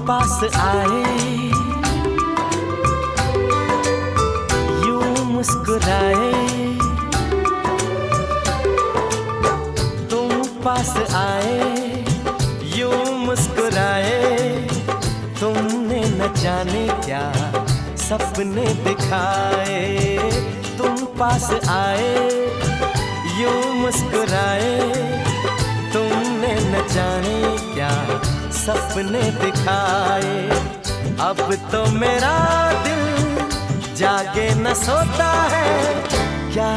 पास आए, यूं मुस्कुराए, तुम पास आए, यूं मुस्कुराए, तुमने न जाने क्या सपने दिखाए। तुम पास आए, यूं मुस्कुराए, तुमने न जाने क्या सपने दिखाए। अब तो मेरा दिल जागे न सोता है, क्या